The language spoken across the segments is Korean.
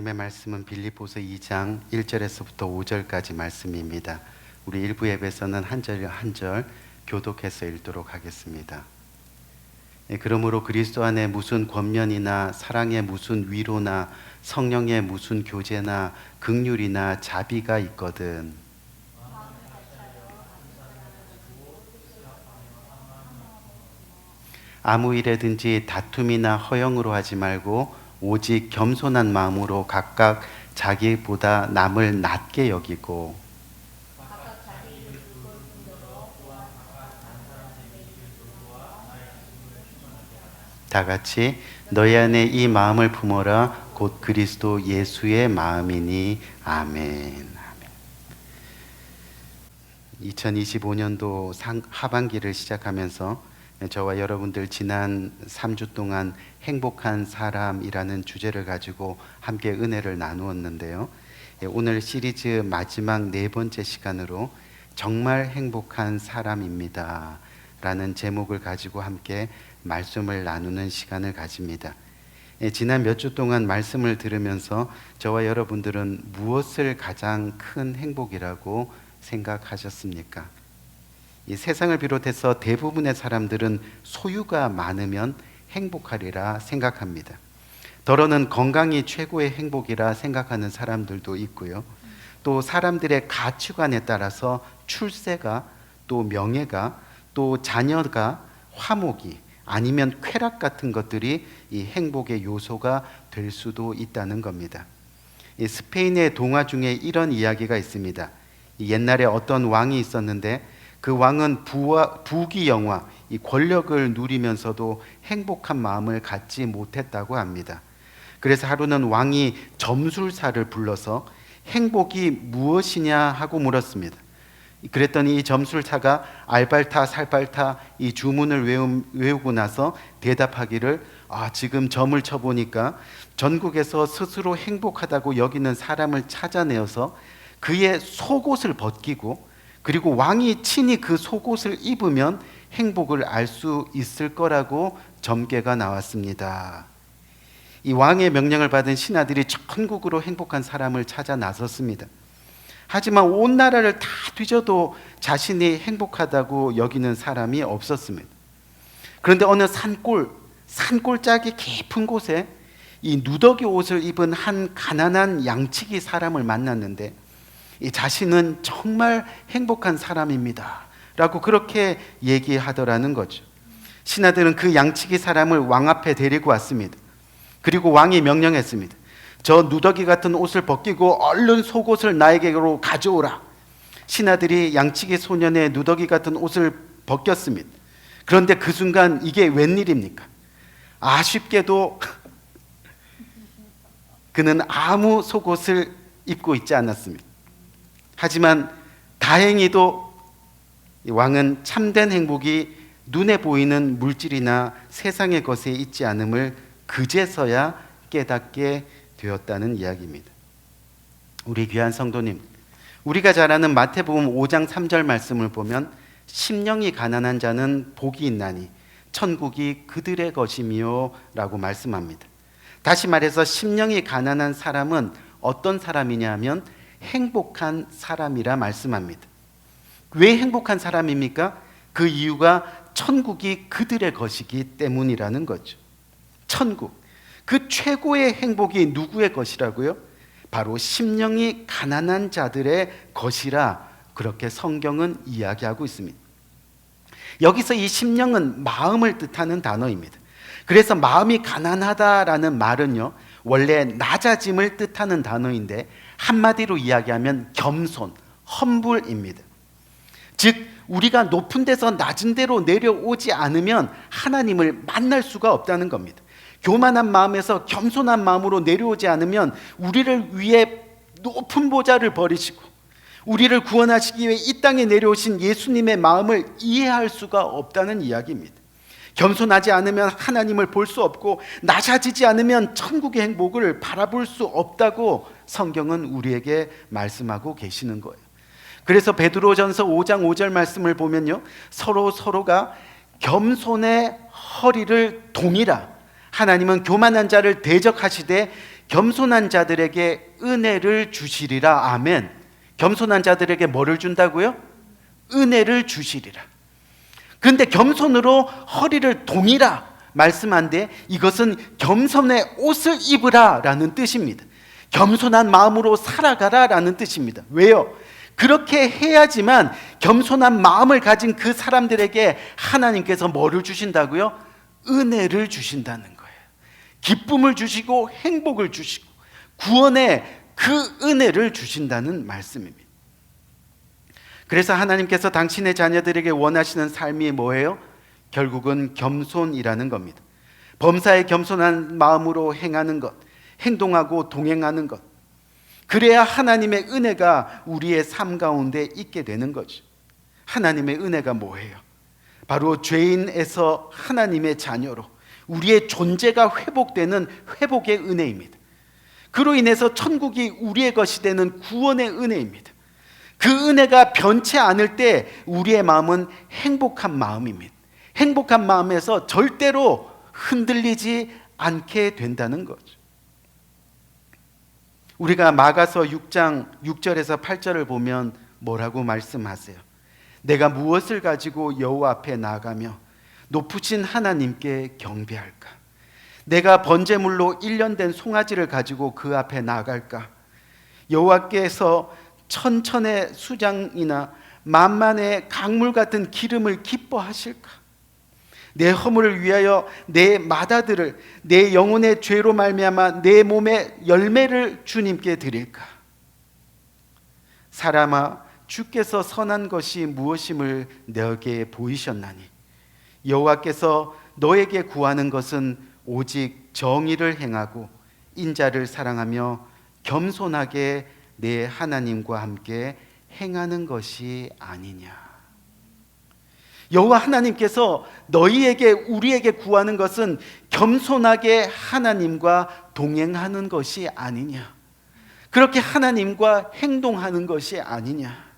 하나님의 말씀은 빌립보서 2장 1절에서부터 5절까지 말씀입니다. 우리 일부 예배에서는 한 절 한 절 교독해서 읽도록 하겠습니다. 그러므로 그리스도 안에 무슨 권면이나 사랑의 무슨 위로나 성령의 무슨 교제나 긍휼이나 자비가 있거든 아무 일에든지 다툼이나 허영으로 하지 말고 오직 겸손한 마음으로 각각 자기보다 남을 낮게 여기고 다 같이 너희 안에 이 마음을 품어라 곧 그리스도 예수의 마음이니 아멘. 2025년도 하반기를 시작하면서 저와 여러분들 지난 3주 동안 행복한 사람이라는 주제를 가지고 함께 은혜를 나누었는데요. 오늘 시리즈 마지막 4번째 시간으로 정말 행복한 사람입니다 라는 제목을 가지고 함께 말씀을 나누는 시간을 가집니다. 지난 몇 주 동안 말씀을 들으면서 저와 여러분들은 무엇을 가장 큰 행복이라고 생각하셨습니까? 이 세상을 비롯해서 대부분의 사람들은 소유가 많으면 행복하리라 생각합니다. 더러는 건강이 최고의 행복이라 생각하는 사람들도 있고요. 또 사람들의 가치관에 따라서 출세가, 또 명예가, 또 자녀가, 화목이 아니면 쾌락 같은 것들이 이 행복의 요소가 될 수도 있다는 겁니다. 이 스페인의 동화 중에 이런 이야기가 있습니다. 옛날에 어떤 왕이 있었는데 그 왕은 부귀영화, 이 권력을 누리면서도 행복한 마음을 갖지 못했다고 합니다. 그래서 하루는 왕이 점술사를 불러서 행복이 무엇이냐 하고 물었습니다. 그랬더니 이 점술사가 알발타 살발타 이 주문을 외우고 나서 대답하기를 지금 점을 쳐보니까 전국에서 스스로 행복하다고 여기는 사람을 찾아내어서 그의 속옷을 벗기고 그리고 왕이 친히 그 속옷을 입으면 행복을 알 수 있을 거라고 점괘가 나왔습니다. 이 왕의 명령을 받은 신하들이 전국으로 행복한 사람을 찾아 나섰습니다. 하지만 온 나라를 다 뒤져도 자신이 행복하다고 여기는 사람이 없었습니다. 그런데 어느 산골짜기 깊은 곳에 이 누더기 옷을 입은 한 가난한 양치기 사람을 만났는데 이 자신은 정말 행복한 사람입니다 라고 그렇게 얘기하더라는 거죠. 신하들은 그 양치기 사람을 왕 앞에 데리고 왔습니다. 그리고 왕이 명령했습니다. 저 누더기 같은 옷을 벗기고 얼른 속옷을 나에게로 가져오라. 신하들이 양치기 소년의 누더기 같은 옷을 벗겼습니다. 그런데 그 순간 이게 웬일입니까? 아쉽게도 그는 아무 속옷을 입고 있지 않았습니다. 하지만 다행히도 왕은 참된 행복이 눈에 보이는 물질이나 세상의 것에 있지 않음을 그제서야 깨닫게 되었다는 이야기입니다. 우리 귀한 성도님, 우리가 잘 아는 마태복음 5장 3절 말씀을 보면 심령이 가난한 자는 복이 있나니 천국이 그들의 것이며 라고 말씀합니다. 다시 말해서 심령이 가난한 사람은 어떤 사람이냐 하면 행복한 사람이라 말씀합니다. 왜 행복한 사람입니까? 그 이유가 천국이 그들의 것이기 때문이라는 거죠. 천국, 그 최고의 행복이 누구의 것이라고요? 바로 심령이 가난한 자들의 것이라 그렇게 성경은 이야기하고 있습니다. 여기서 이 심령은 마음을 뜻하는 단어입니다. 그래서 마음이 가난하다라는 말은요, 원래 낮아짐을 뜻하는 단어인데 한마디로 이야기하면 겸손, 험불입니다. 즉 우리가 높은 데서 낮은 데로 내려오지 않으면 하나님을 만날 수가 없다는 겁니다. 교만한 마음에서 겸손한 마음으로 내려오지 않으면 우리를 위해 높은 보좌를 버리시고 우리를 구원하시기 위해 이 땅에 내려오신 예수님의 마음을 이해할 수가 없다는 이야기입니다. 겸손하지 않으면 하나님을 볼 수 없고 낮아지지 않으면 천국의 행복을 바라볼 수 없다고 성경은 우리에게 말씀하고 계시는 거예요. 그래서 베드로전서 5장 5절 말씀을 보면요, 서로가 겸손의 허리를 동이라. 하나님은 교만한 자를 대적하시되 겸손한 자들에게 은혜를 주시리라. 아멘. 겸손한 자들에게 뭐를 준다고요? 은혜를 주시리라. 그런데 겸손으로 허리를 동이라 말씀한데 이것은 겸손의 옷을 입으라 라는 뜻입니다. 겸손한 마음으로 살아가라 라는 뜻입니다. 왜요? 그렇게 해야지만 겸손한 마음을 가진 그 사람들에게 하나님께서 뭐를 주신다고요? 은혜를 주신다는 거예요. 기쁨을 주시고 행복을 주시고 구원의 그 은혜를 주신다는 말씀입니다. 그래서 하나님께서 당신의 자녀들에게 원하시는 삶이 뭐예요? 결국은 겸손이라는 겁니다. 범사에 겸손한 마음으로 행하는 것, 행동하고 동행하는 것. 그래야 하나님의 은혜가 우리의 삶 가운데 있게 되는 거죠. 하나님의 은혜가 뭐예요? 바로 죄인에서 하나님의 자녀로 우리의 존재가 회복되는 회복의 은혜입니다. 그로 인해서 천국이 우리의 것이 되는 구원의 은혜입니다. 그 은혜가 변치 않을 때 우리의 마음은 행복한 마음입니다. 행복한 마음에서 절대로 흔들리지 않게 된다는 거죠. 우리가 마가서 6장 6절에서 8절을 보면 뭐라고 말씀하세요? 내가 무엇을 가지고 여호와 앞에 나아가며 높으신 하나님께 경배할까? 내가 번제물로 1년 된 송아지를 가지고 그 앞에 나아갈까? 여호와께서 천천의 수장이나 만만의 강물 같은 기름을 기뻐하실까? 내 허물을 위하여 내 맏아들을 내 영혼의 죄로 말미암아 내 몸의 열매를 주님께 드릴까? 사람아, 주께서 선한 것이 무엇임을 너에게 보이셨나니 여호와께서 너에게 구하는 것은 오직 정의를 행하고 인자를 사랑하며 겸손하게 내 하나님과 함께 행하는 것이 아니냐. 여호와 하나님께서 너희에게 우리에게 구하는 것은 겸손하게 하나님과 동행하는 것이 아니냐. 그렇게 하나님과 행동하는 것이 아니냐.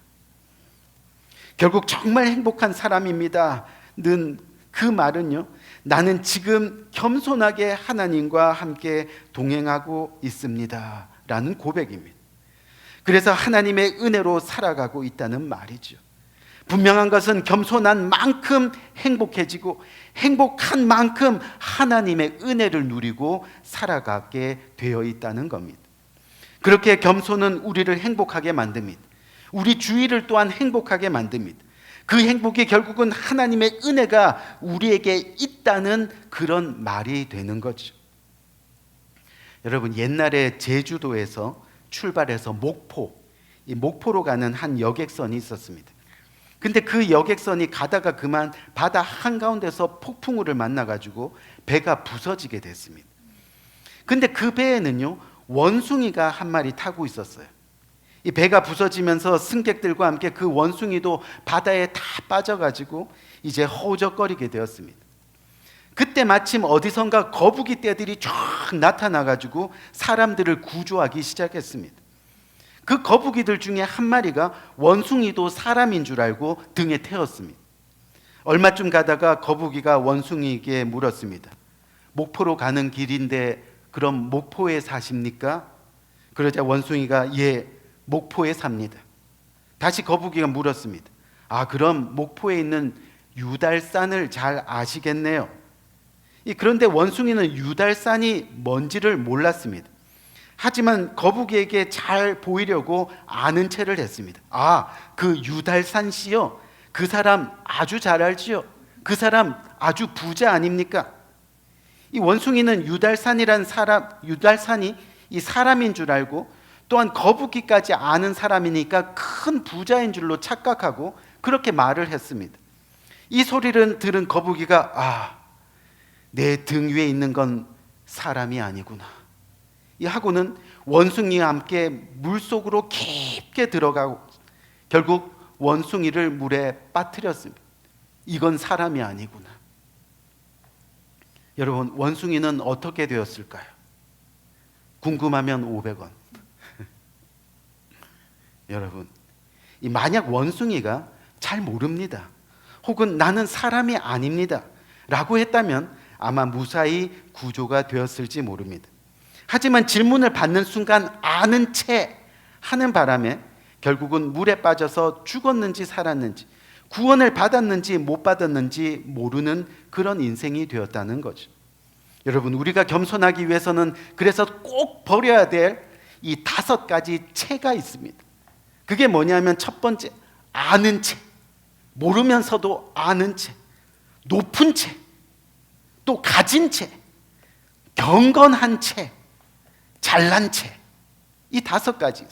결국 정말 행복한 사람입니다는 그 말은요, 나는 지금 겸손하게 하나님과 함께 동행하고 있습니다 라는 고백입니다. 그래서 하나님의 은혜로 살아가고 있다는 말이죠. 분명한 것은 겸손한 만큼 행복해지고 행복한 만큼 하나님의 은혜를 누리고 살아가게 되어 있다는 겁니다. 그렇게 겸손은 우리를 행복하게 만듭니다. 우리 주위를 또한 행복하게 만듭니다. 그 행복이 결국은 하나님의 은혜가 우리에게 있다는 그런 말이 되는 거죠. 여러분, 옛날에 제주도에서 출발해서 이 목포로 가는 한 여객선이 있었습니다. 근데 그 여객선이 가다가 그만 바다 한가운데서 폭풍우를 만나가지고 배가 부서지게 됐습니다. 근데 그 배에는요, 원숭이가 한 마리 타고 있었어요. 이 배가 부서지면서 승객들과 함께 그 원숭이도 바다에 다 빠져가지고 이제 허우적거리게 되었습니다. 그때 마침 어디선가 거북이 떼들이 쫙 나타나가지고 사람들을 구조하기 시작했습니다. 그 거북이들 중에 한 마리가 원숭이도 사람인 줄 알고 등에 태웠습니다. 얼마쯤 가다가 거북이가 원숭이에게 물었습니다. 목포로 가는 길인데 그럼 목포에 사십니까? 그러자 원숭이가 예, 목포에 삽니다. 다시 거북이가 물었습니다. 아, 그럼 목포에 있는 유달산을 잘 아시겠네요. 그런데 원숭이는 유달산이 뭔지를 몰랐습니다. 하지만 거북이에게 잘 보이려고 아는 체를 했습니다. 아, 그 유달산 씨요? 그 사람 아주 잘 알지요? 그 사람 아주 부자 아닙니까? 이 원숭이는 유달산이 이 사람인 줄 알고 또한 거북이까지 아는 사람이니까 큰 부자인 줄로 착각하고 그렇게 말을 했습니다. 이 소리를 들은 거북이가 아, 내 등 위에 있는 건 사람이 아니구나. 이 하고는 원숭이와 함께 물속으로 깊게 들어가고 결국 원숭이를 물에 빠뜨렸습니다. 이건 사람이 아니구나. 여러분, 원숭이는 어떻게 되었을까요? 궁금하면 500원. 여러분, 만약 원숭이가 잘 모릅니다. 혹은 나는 사람이 아닙니다 라고 했다면 아마 무사히 구조가 되었을지 모릅니다. 하지만 질문을 받는 순간 아는 채 하는 바람에 결국은 물에 빠져서 죽었는지 살았는지, 구원을 받았는지 못 받았는지 모르는 그런 인생이 되었다는 거죠. 여러분, 우리가 겸손하기 위해서는 그래서 꼭 버려야 될 이 5가지 채가 있습니다. 그게 뭐냐면, 첫 번째, 아는 채. 모르면서도 아는 채, 높은 채, 또 가진 채, 경건한 채, 잘난 채. 이 5가지.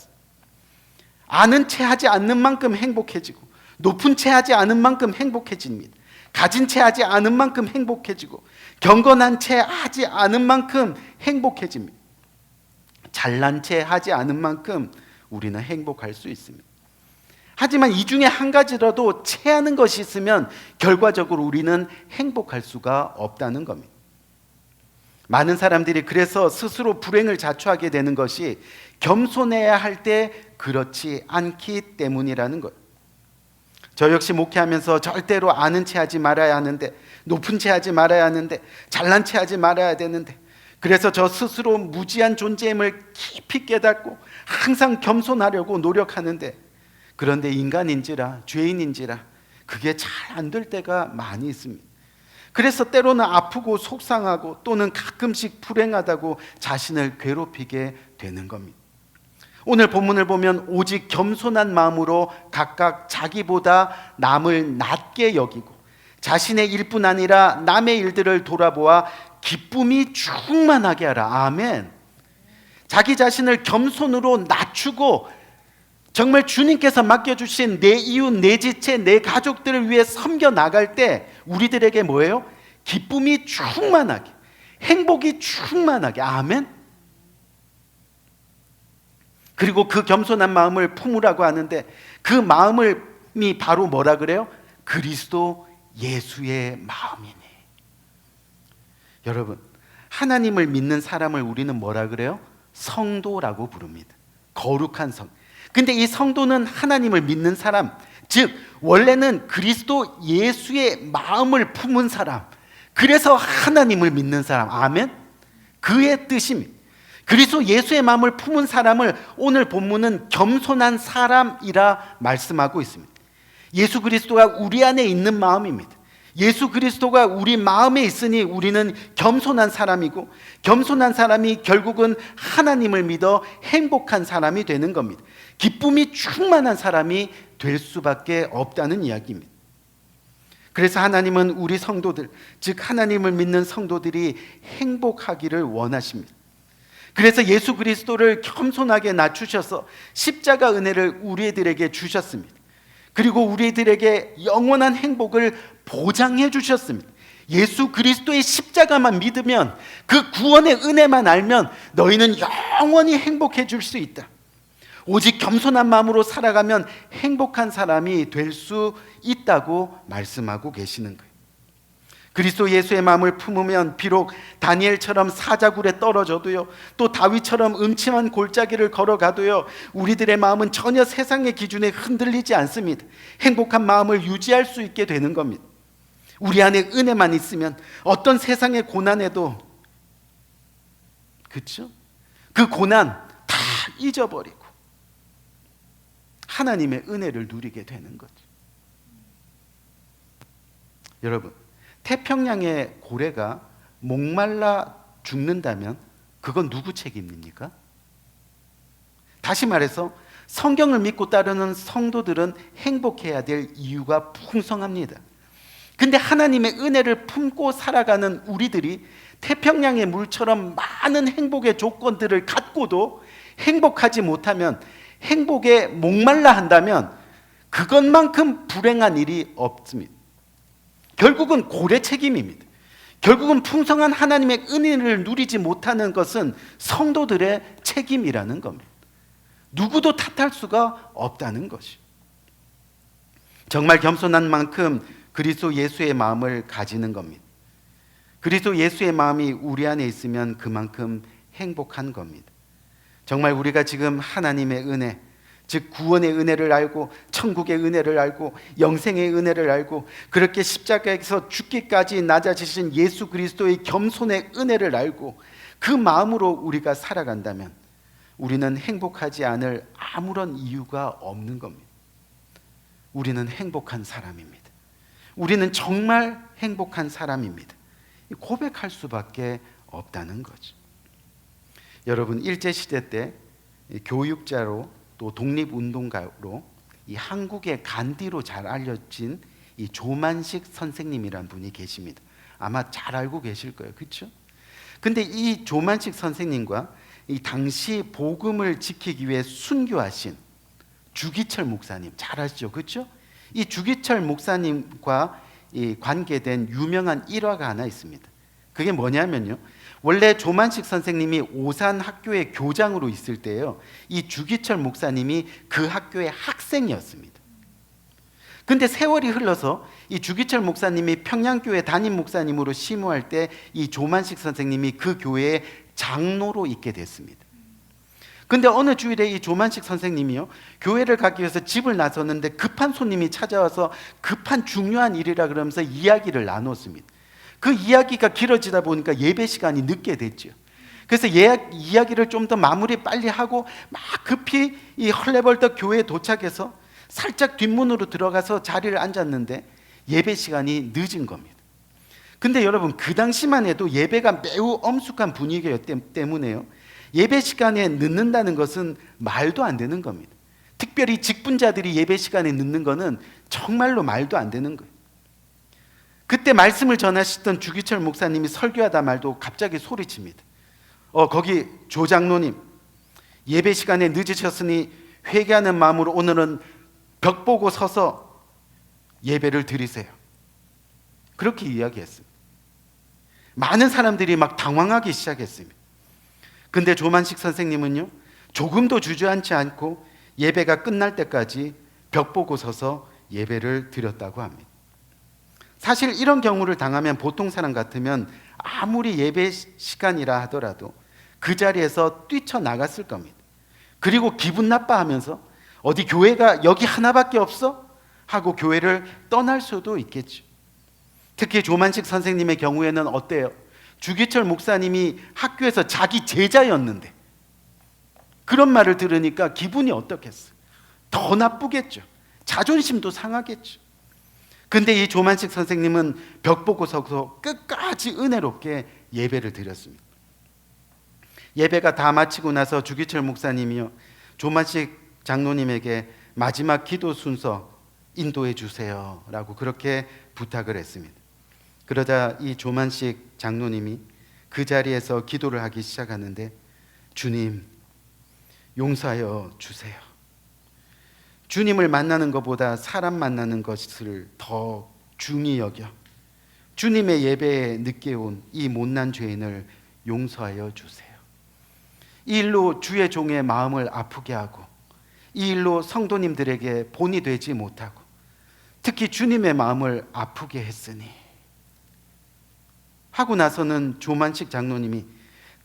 아는 채 하지 않는 만큼 행복해지고, 높은 채 하지 않은 만큼 행복해집니다. 가진 채 하지 않은 만큼 행복해지고, 경건한 채 하지 않은 만큼 행복해집니다. 잘난 채 하지 않은 만큼 우리는 행복할 수 있습니다. 하지만 이 중에 한 가지라도 채하는 것이 있으면 결과적으로 우리는 행복할 수가 없다는 겁니다. 많은 사람들이 그래서 스스로 불행을 자초하게 되는 것이 겸손해야 할 때 그렇지 않기 때문이라는 거예요. 저 역시 목회하면서 절대로 아는 채 하지 말아야 하는데, 높은 채 하지 말아야 하는데, 잘난 채 하지 말아야 되는데, 그래서 저 스스로 무지한 존재임을 깊이 깨닫고 항상 겸손하려고 노력하는데, 그런데 인간인지라 죄인인지라 그게 잘 안 될 때가 많이 있습니다. 그래서 때로는 아프고 속상하고 또는 가끔씩 불행하다고 자신을 괴롭히게 되는 겁니다. 오늘 본문을 보면 오직 겸손한 마음으로 각각 자기보다 남을 낮게 여기고 자신의 일뿐 아니라 남의 일들을 돌아보아 기쁨이 충만하게 하라. 아멘. 자기 자신을 겸손으로 낮추고 정말 주님께서 맡겨주신 내 이웃, 내 지체, 내 가족들을 위해 섬겨 나갈 때 우리들에게 뭐예요? 기쁨이 충만하게, 행복이 충만하게. 아멘. 그리고 그 겸손한 마음을 품으라고 하는데, 그 마음이 바로 뭐라 그래요? 그리스도 예수의 마음이니. 여러분, 하나님을 믿는 사람을 우리는 뭐라 그래요? 성도라고 부릅니다. 거룩한 성. 근데 이 성도는 하나님을 믿는 사람, 즉 원래는 그리스도 예수의 마음을 품은 사람, 그래서 하나님을 믿는 사람. 아멘. 그의 뜻입니다. 그리스도 예수의 마음을 품은 사람을 오늘 본문은 겸손한 사람이라 말씀하고 있습니다. 예수 그리스도가 우리 안에 있는 마음입니다. 예수 그리스도가 우리 마음에 있으니 우리는 겸손한 사람이고, 겸손한 사람이 결국은 하나님을 믿어 행복한 사람이 되는 겁니다. 기쁨이 충만한 사람이 될 수밖에 없다는 이야기입니다. 그래서 하나님은 우리 성도들, 즉 하나님을 믿는 성도들이 행복하기를 원하십니다. 그래서 예수 그리스도를 겸손하게 낮추셔서 십자가 은혜를 우리들에게 주셨습니다. 그리고 우리들에게 영원한 행복을 보장해 주셨습니다. 예수 그리스도의 십자가만 믿으면, 그 구원의 은혜만 알면 너희는 영원히 행복해질 수 있다. 오직 겸손한 마음으로 살아가면 행복한 사람이 될 수 있다고 말씀하고 계시는 거예요. 그리스도 예수의 마음을 품으면 비록 다니엘처럼 사자굴에 떨어져도요, 또 다윗처럼 음침한 골짜기를 걸어가도요, 우리들의 마음은 전혀 세상의 기준에 흔들리지 않습니다. 행복한 마음을 유지할 수 있게 되는 겁니다. 우리 안에 은혜만 있으면 어떤 세상의 고난에도, 그렇죠? 그 고난 다 잊어버리고 하나님의 은혜를 누리게 되는 거죠. 여러분, 태평양의 고래가 목말라 죽는다면 그건 누구 책임입니까? 다시 말해서 성경을 믿고 따르는 성도들은 행복해야 될 이유가 풍성합니다. 근데 하나님의 은혜를 품고 살아가는 우리들이 태평양의 물처럼 많은 행복의 조건들을 갖고도 행복하지 못하면, 행복에 목말라 한다면 그것만큼 불행한 일이 없습니다. 결국은 고래 책임입니다. 결국은 풍성한 하나님의 은혜를 누리지 못하는 것은 성도들의 책임이라는 겁니다. 누구도 탓할 수가 없다는 것이. 정말 겸손한 만큼 그리스도 예수의 마음을 가지는 겁니다. 그리스도 예수의 마음이 우리 안에 있으면 그만큼 행복한 겁니다. 정말 우리가 지금 하나님의 은혜, 즉 구원의 은혜를 알고 천국의 은혜를 알고 영생의 은혜를 알고 그렇게 십자가에서 죽기까지 낮아지신 예수 그리스도의 겸손의 은혜를 알고 그 마음으로 우리가 살아간다면 우리는 행복하지 않을 아무런 이유가 없는 겁니다. 우리는 행복한 사람입니다. 우리는 정말 행복한 사람입니다. 고백할 수밖에 없다는 거죠. 여러분, 일제시대 때 교육자로 또 독립운동가로 이 한국의 간디로 잘 알려진 이 조만식 선생님이란 분이 계십니다. 아마 잘 알고 계실 거예요. 그렇죠? 근데 이 조만식 선생님과 이 당시 복음을 지키기 위해 순교하신 주기철 목사님 잘 아시죠? 그렇죠? 이 주기철 목사님과 이 관계된 유명한 일화가 하나 있습니다. 그게 뭐냐면요, 원래 조만식 선생님이 오산 학교의 교장으로 있을 때요, 이 주기철 목사님이 그 학교의 학생이었습니다. 근데 세월이 흘러서 이 주기철 목사님이 평양교회 담임 목사님으로 심우할 때 이 조만식 선생님이 그 교회의 장로로 있게 됐습니다. 근데 어느 주일에 이 조만식 선생님이요, 교회를 가기 위해서 집을 나섰는데 급한 손님이 찾아와서 급한 중요한 일이라 그러면서 이야기를 나눴습니다. 그 이야기가 길어지다 보니까 예배 시간이 늦게 됐죠. 그래서 이야기를 좀 더 마무리 빨리 하고 막 급히 이 헐레벌떡 교회에 도착해서 살짝 뒷문으로 들어가서 자리를 앉았는데 예배 시간이 늦은 겁니다. 근데 여러분, 그 당시만 해도 예배가 매우 엄숙한 분위기였기 때문에요, 예배 시간에 늦는다는 것은 말도 안 되는 겁니다. 특별히 직분자들이 예배 시간에 늦는 것은 정말로 말도 안 되는 거예요. 그때 말씀을 전하시던 주기철 목사님이 설교하다 말도 갑자기 소리칩니다. 거기 조 장로님, 예배 시간에 늦으셨으니 회개하는 마음으로 오늘은 벽 보고 서서 예배를 드리세요. 그렇게 이야기했습니다. 많은 사람들이 막 당황하기 시작했습니다. 근데 조만식 선생님은요, 조금도 주저앉지 않고 예배가 끝날 때까지 벽 보고 서서 예배를 드렸다고 합니다. 사실 이런 경우를 당하면 보통 사람 같으면 아무리 예배 시간이라 하더라도 그 자리에서 뛰쳐나갔을 겁니다. 그리고 기분 나빠하면서 어디 교회가 여기 하나밖에 없어? 하고 교회를 떠날 수도 있겠죠. 특히 조만식 선생님의 경우에는 어때요? 주기철 목사님이 학교에서 자기 제자였는데 그런 말을 들으니까 기분이 어떻겠어요? 더 나쁘겠죠. 자존심도 상하겠죠. 근데 이 조만식 선생님은 벽 보고 서서 끝까지 은혜롭게 예배를 드렸습니다. 예배가 다 마치고 나서 주기철 목사님이요, 조만식 장로님에게 마지막 기도 순서 인도해 주세요 라고 그렇게 부탁을 했습니다. 그러자 이 조만식 장로님이 그 자리에서 기도를 하기 시작하는데, 주님, 용서하여 주세요. 주님을 만나는 것보다 사람 만나는 것을 더 중히 여겨 주님의 예배에 늦게 온 이 못난 죄인을 용서하여 주세요. 이 일로 주의 종의 마음을 아프게 하고 이 일로 성도님들에게 본이 되지 못하고 특히 주님의 마음을 아프게 했으니 하고 나서는 조만식 장로님이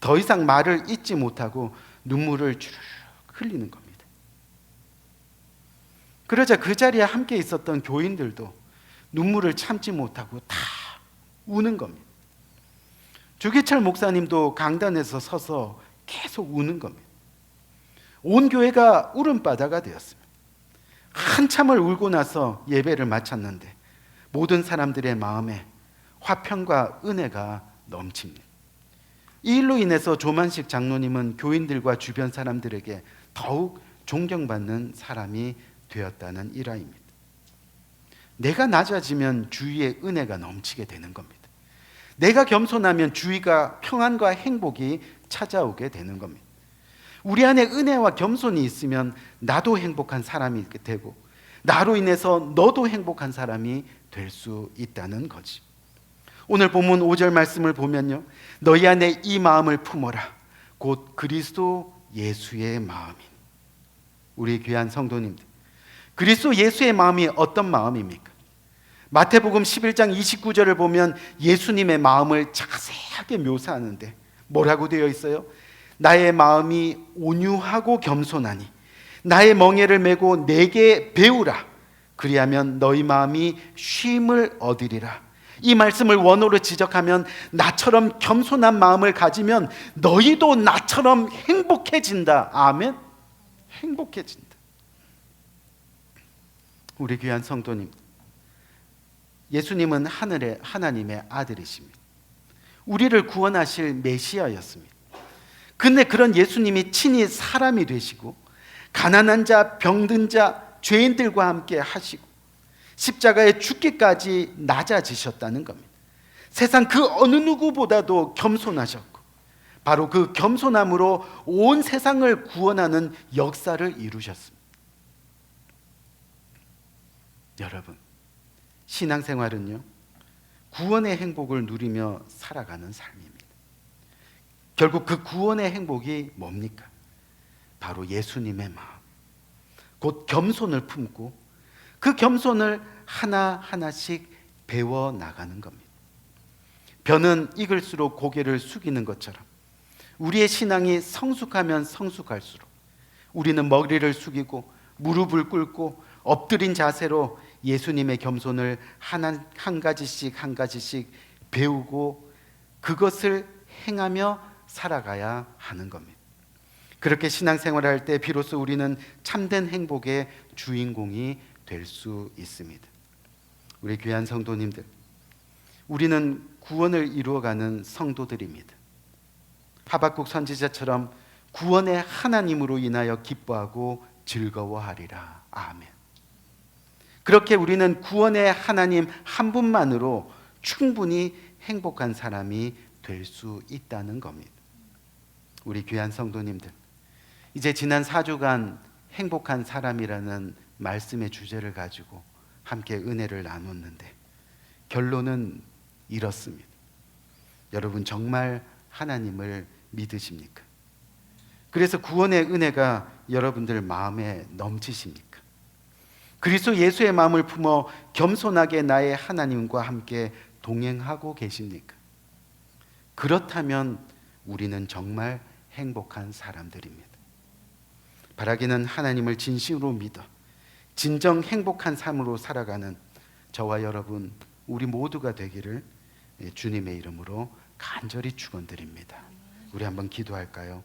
더 이상 말을 잇지 못하고 눈물을 주르륵 흘리는 겁니다. 그러자 그 자리에 함께 있었던 교인들도 눈물을 참지 못하고 다 우는 겁니다. 주기철 목사님도 강단에서 서서 계속 우는 겁니다. 온 교회가 울음바다가 되었습니다. 한참을 울고 나서 예배를 마쳤는데 모든 사람들의 마음에 화평과 은혜가 넘칩니다. 이 일로 인해서 조만식 장로님은 교인들과 주변 사람들에게 더욱 존경받는 사람이 되었다는 일화입니다. 내가 낮아지면 주위의 은혜가 넘치게 되는 겁니다. 내가 겸손하면 주위가 평안과 행복이 찾아오게 되는 겁니다. 우리 안에 은혜와 겸손이 있으면 나도 행복한 사람이 되고 나로 인해서 너도 행복한 사람이 될 수 있다는 거지. 오늘 본문 5절 말씀을 보면요, 너희 안에 이 마음을 품어라. 곧 그리스도 예수의 마음인. 우리 귀한 성도님들, 그리스도 예수의 마음이 어떤 마음입니까? 마태복음 11장 29절을 보면 예수님의 마음을 자세하게 묘사하는데 뭐라고 되어 있어요? 나의 마음이 온유하고 겸손하니 나의 멍에를 메고 내게 배우라. 그리하면 너희 마음이 쉼을 얻으리라. 이 말씀을 원어로 지적하면 나처럼 겸손한 마음을 가지면 너희도 나처럼 행복해진다. 아멘. 행복해진다. 우리 귀한 성도님, 예수님은 하늘의 하나님의 아들이십니다. 우리를 구원하실 메시아였습니다. 근데 그런 예수님이 친히 사람이 되시고 가난한 자, 병든 자, 죄인들과 함께 하시고 십자가에 죽기까지 낮아지셨다는 겁니다. 세상 그 어느 누구보다도 겸손하셨고 바로 그 겸손함으로 온 세상을 구원하는 역사를 이루셨습니다. 여러분, 신앙생활은요, 구원의 행복을 누리며 살아가는 삶입니다. 결국 그 구원의 행복이 뭡니까? 바로 예수님의 마음, 곧 겸손을 품고 그 겸손을 하나하나씩 배워나가는 겁니다. 벼는 익을수록 고개를 숙이는 것처럼 우리의 신앙이 성숙하면 성숙할수록 우리는 머리를 숙이고 무릎을 꿇고 엎드린 자세로 예수님의 겸손을 한 가지씩 한 가지씩 배우고 그것을 행하며 살아가야 하는 겁니다. 그렇게 신앙생활을 할 때 비로소 우리는 참된 행복의 주인공이 될 수 있습니다. 우리 귀한 성도님들, 우리는 구원을 이루어가는 성도들입니다. 하박국 선지자처럼 구원의 하나님으로 인하여 기뻐하고 즐거워하리라. 아멘. 그렇게 우리는 구원의 하나님 한 분만으로 충분히 행복한 사람이 될 수 있다는 겁니다. 우리 귀한 성도님들, 이제 지난 4주간 행복한 사람이라는 말씀의 주제를 가지고 함께 은혜를 나눴는데 결론은 이렇습니다. 여러분 정말 하나님을 믿으십니까? 그래서 구원의 은혜가 여러분들 마음에 넘치십니까? 그리스도 예수의 마음을 품어 겸손하게 나의 하나님과 함께 동행하고 계십니까? 그렇다면 우리는 정말 행복한 사람들입니다. 바라기는 하나님을 진심으로 믿어 진정 행복한 삶으로 살아가는 저와 여러분 우리 모두가 되기를 주님의 이름으로 간절히 축원드립니다. 우리 한번 기도할까요?